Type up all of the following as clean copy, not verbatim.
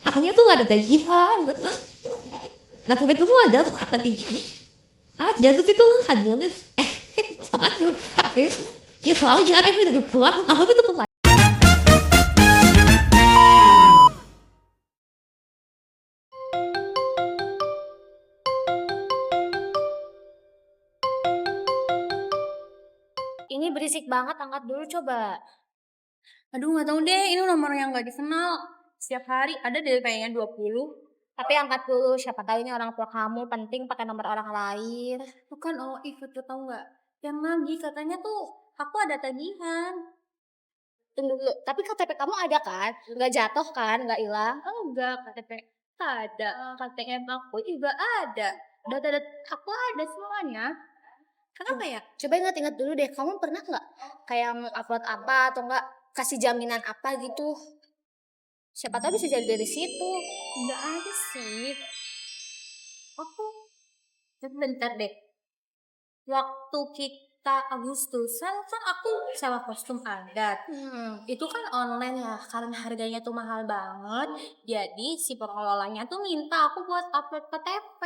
Akhirnya tuh nggak ada tagihan. Nah sampai itu tuh ada tuh kata tinggi. Ada tapi tuh ada nih. Sangat tapi ya selalu jangan itu dari pulang. Aku itu tuh Ini berisik banget, angkat dulu coba. Aduh nggak tahu deh, ini nomor yang nggak dikenal. Setiap hari ada deh kayaknya 20. Tapi angkat dulu, siapa tahu ini orang tua kamu penting pakai nomor orang lain. Bukan, oh ikut tuh tahu nggak? Yang lagi katanya tuh aku ada tagihan. Tunggu dulu, tapi KTP kamu ada kan? Nggak jatuh kan? Nggak hilang? Oh enggak, KTP ada, KTM aku juga ada. Data-data aku ada semuanya. Kenapa ya? Coba ingat-ingat dulu deh, kamu pernah nggak kayak upload apa atau nggak kasih jaminan apa gitu? Siapa tahu bisa jadi dari situ. Nggak ada sih. Aku bentar deh. Waktu kita Agustusan kan aku sewa kostum adat. Itu kan online ya, karena harganya tuh mahal banget. Jadi si pengelolanya tuh minta aku buat upload KTP.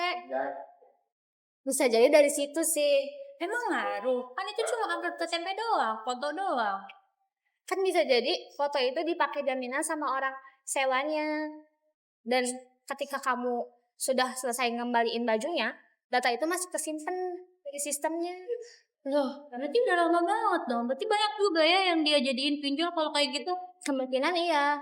Bisa jadi dari situ sih. Emang ngaruh? Kan itu cuma upload KTP doang, foto doang. Kan bisa jadi foto itu dipakai jaminan sama orang sewanya. Dan ketika kamu sudah selesai ngembaliin bajunya, data itu masih kesimpan di sistemnya. Loh, berarti udah lama banget dong. Berarti banyak juga ya yang dia jadiin pinjol kalau kayak gitu. Kemungkinan iya.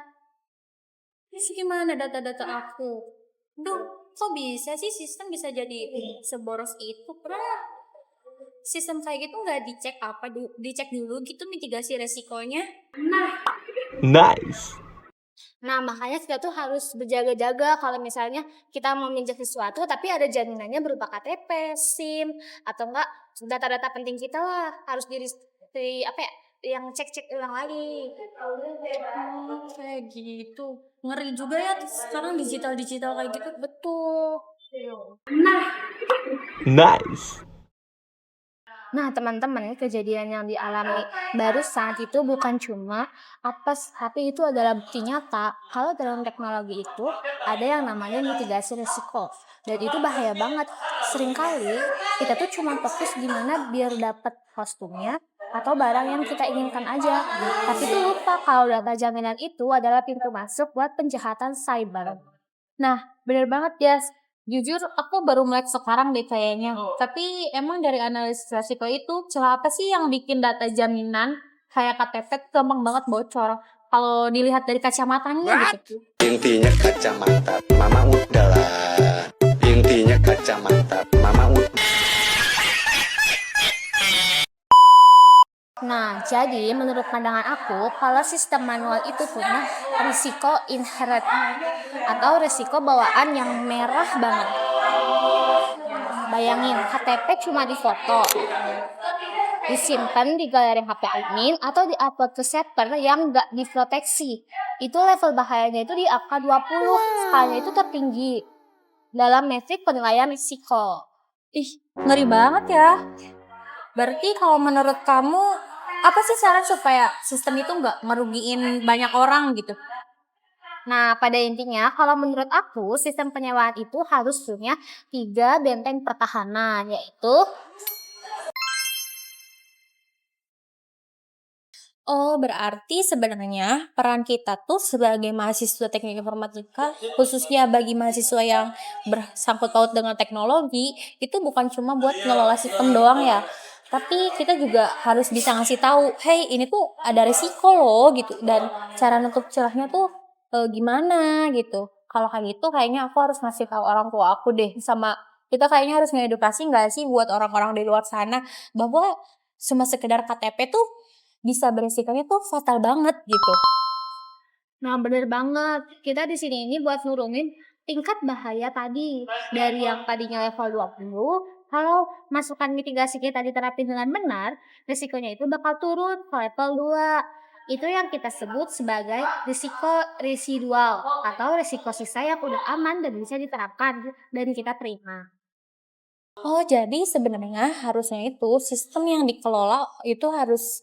Terus gimana data-data aku? Duh, kok bisa sih sistem bisa jadi seboros itu? Pernah sistem kayak gitu nggak dicek apa dicek dulu gitu mitigasi resikonya? Nice. Nah, makanya kita tuh harus berjaga-jaga kalau misalnya kita mau minjem sesuatu tapi ada jaminannya berupa KTP, SIM, atau enggak data-data penting kita lah harus di apa ya, yang cek-cek ulang lagi. Oh, kayak gitu. Ngeri juga ya sekarang digital kayak gitu. Betul. Nice. Nah, teman-teman, kejadian yang dialami barusan itu bukan cuma apes, tapi itu adalah bukti nyata kalau dalam teknologi itu ada yang namanya mitigasi risiko. Dan itu bahaya banget. Seringkali kita tuh cuma fokus gimana biar dapat kostumnya atau barang yang kita inginkan aja. Tapi tuh lupa kalau data jaminan itu adalah pintu masuk buat penjahatan cyber. Nah, bener banget ya. Jujur aku baru melek sekarang deh kayaknya. Tapi emang dari analisis resiko itu celah apa sih yang bikin data jaminan kayak KTP tuh gampang banget bocor kalau dilihat dari kacamatanya gitu. Intinya kacamata, mama udahlah. Intinya kacamata, mama udah. Nah, jadi menurut pandangan aku, kalau sistem manual itu punya risiko inherent atau risiko bawaan yang merah banget. Bayangin, KTP cuma difoto, disimpan di galeri HP admin atau diupload ke server yang nggak diproteksi. Itu level bahayanya itu di angka 20, skalanya itu tertinggi dalam metrik penilaian risiko. Ih, ngeri banget ya. Berarti kalau menurut kamu apa sih cara supaya sistem itu nggak ngerugiin banyak orang gitu? Nah, pada intinya, kalau menurut aku, sistem penyewaan itu harus punya 3 benteng pertahanan, yaitu Oh, berarti sebenarnya peran kita tuh sebagai mahasiswa teknik informatika, khususnya bagi mahasiswa yang bersangkut paut dengan teknologi, itu bukan cuma buat ngelola sistem doang ya. Tapi kita juga harus bisa ngasih tahu, hey ini tuh ada resiko loh gitu. Dan cara nutup celahnya tuh gimana gitu. Kalau kayak gitu kayaknya aku harus ngasih tahu orang tua aku deh. Sama kita kayaknya harus ngedukasi nggak sih buat orang-orang di luar sana bahwa cuma sekedar KTP tuh bisa beresikonya tuh fatal banget gitu. Nah, bener banget. Kita di sini ini buat nurunin tingkat bahaya tadi. Dari yang tadinya level 20, kalau masukan mitigasi kita diterapin dengan benar, risikonya itu bakal turun ke level 2. Itu yang kita sebut sebagai risiko residual atau risiko sisa yang udah aman dan bisa diterapkan dan kita terima. Oh, jadi sebenarnya harusnya itu sistem yang dikelola itu harus,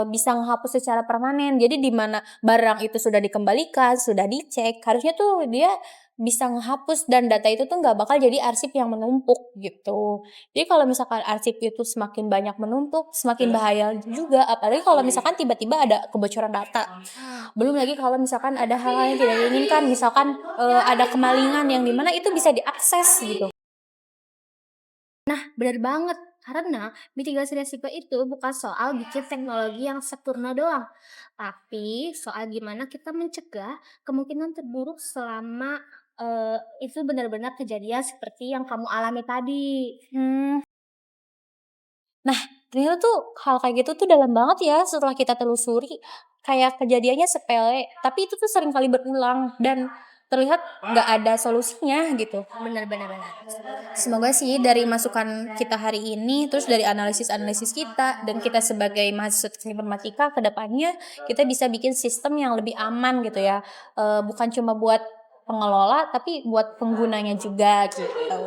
bisa menghapus secara permanen. Jadi di mana barang itu sudah dikembalikan, sudah dicek, harusnya tuh dia bisa menghapus dan data itu tuh nggak bakal jadi arsip yang menumpuk gitu. Jadi kalau misalkan arsip itu semakin banyak menumpuk, semakin bahaya juga, apalagi kalau misalkan tiba-tiba ada kebocoran data. Belum lagi kalau misalkan ada hal-hal yang tidak diinginkan, misalkan, ada kemalingan yang di mana itu bisa diakses gitu. Benar banget, karena mitigasi resiko itu bukan soal bikin teknologi yang sempurna doang, tapi soal gimana kita mencegah kemungkinan terburuk selama itu benar-benar kejadian seperti yang kamu alami tadi. Mmm. Nah, ternyata tuh hal kayak gitu tuh dalam banget ya setelah kita telusuri. Kayak kejadiannya sepele, tapi itu tuh sering kali berulang dan terlihat nggak ada solusinya gitu. Benar benar benar. Semoga sih dari masukan kita hari ini, terus dari analisis-analisis kita, dan kita sebagai mahasiswa teknik informatika ke depannya kita bisa bikin sistem yang lebih aman gitu ya. Bukan cuma buat pengelola, tapi buat penggunanya juga gitu.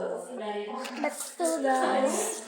Betul guys.